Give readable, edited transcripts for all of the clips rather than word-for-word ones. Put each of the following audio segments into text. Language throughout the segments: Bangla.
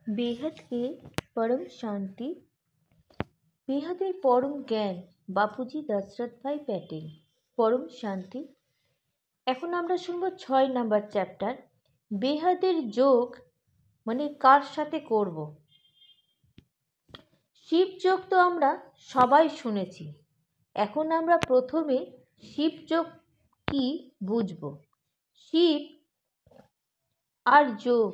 बेहद के परम शांति बेहদের পরম জ্ঞান বাপুজি দশরথ ভাই প্যাটেল পরম শান্তি। এখন আমরা শুনব 6 নাম্বার চ্যাপ্টার বেহদের যোগ মানে কার সাথে করব। শিব যোগ তো আমরা সবাই শুনেছি। এখন আমরা প্রথমে শিব যোগ কি বুঝব। শিব আর যোগ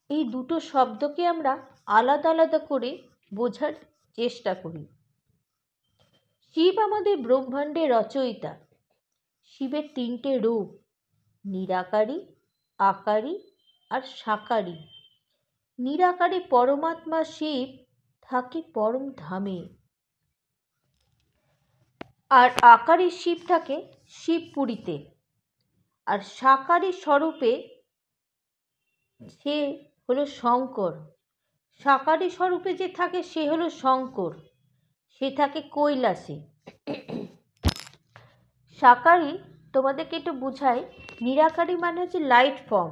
এই দুটো শব্দকে আমরা আলাদা আলাদা করে বোঝার চেষ্টা করি। শিব আমাদের ব্রহ্মাণ্ডের রচয়িতা। শিবের 3টে রূপ, নিরাকারী, আকারী আর সাকারী। নিরাকারী পরমাত্মা শিব থাকে পরম ধামে, আর আকারী শিব থাকে শিবপুরীতে। আর সাকারী স্বরূপে সে হলো শঙ্কর। সাকারী স্বরূপে যে থাকে সে হলো শঙ্কর, সে থাকে কৈলাসে। সাকারী তোমাদেরকে একটু বুঝাই, নিরাকারী মানে হচ্ছে লাইট ফর্ম।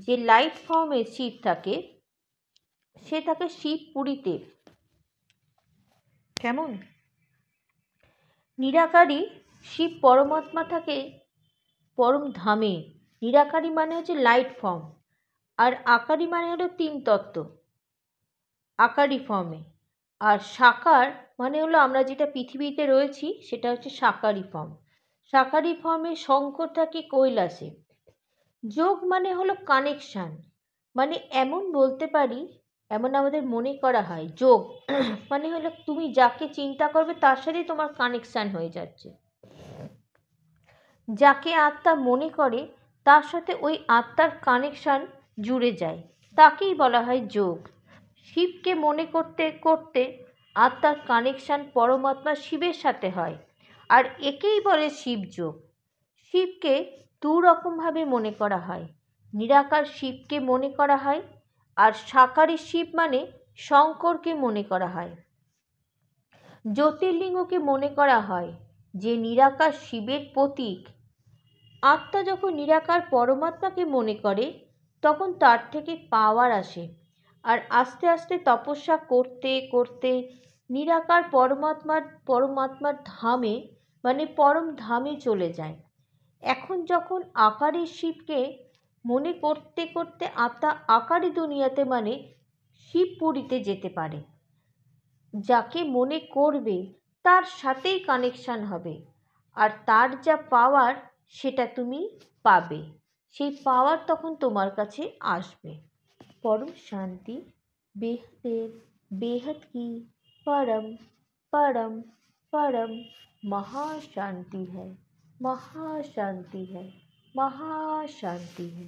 যে লাইট ফর্মে শিব থাকে সে থাকে শিবপুরীতে। কেমন? নিরাকারী শিব পরমাত্মা থাকে পরম ধামে। নিরাকারী মানে হচ্ছে লাইট ফর্ম, আর আকারী মানে হলো 3 তত্ত্ব আকারী ফর্মে। আর সাকার মানে হলো আমরা যেটা পৃথিবীতে রয়েছি সেটা হচ্ছে সাকারী ফর্ম। সাকারী ফর্মে শঙ্কর থাকে কৈলাসে। যোগ মানে হলো কানেকশান, মানে এমন বলতে পারি, এমন আমাদের মনে করা হয় যোগ মানে হলো তুমি যাকে চিন্তা করবে তার সাথেই তোমার কানেকশান হয়ে যাচ্ছে। যাকে আত্মা মনে করে তার সাথে ওই আত্মার কানেকশান জুড়ে যায়, তাকেই বলা হয় যোগ। শিবকে মনে করতে করতে আত্মার কানেকশান পরমাত্মা শিবের সাথে হয়, আর একেই বলে শিবযোগ। শিবকে 2 রকমভাবে মনে করা হয়। নিরাকার শিবকে মনে করা হয়, আর সাকারী শিব মানে শঙ্করকে মনে করা হয়। জ্যোতির্লিঙ্গকে মনে করা হয় যে নিরাকার শিবের প্রতীক। আত্মা যখন নিরাকার পরমাত্মাকে মনে করে তখন তার থেকে পাওয়ার আসে, আর আস্তে আস্তে তপস্যা করতে করতে নিরাকার পরমাত্মার ধামে মানে পরম ধামে চলে যায়। এখন যখন আকারী শিবকে মনে করতে করতে আত্মা আকারী দুনিয়াতে মানে শিবপুরীতে যেতে পারে। যাকে মনে করবে তার সাথেই কানেকশান হবে, আর তার যা পাওয়ার সেটা তুমি পাবে। সেই পাওয়ার তখন তোমার কাছে আসবে। পরম শান্তি। बेहद बेहद की परम परम परम महाशांति है, महाशांति है, महाशांति है।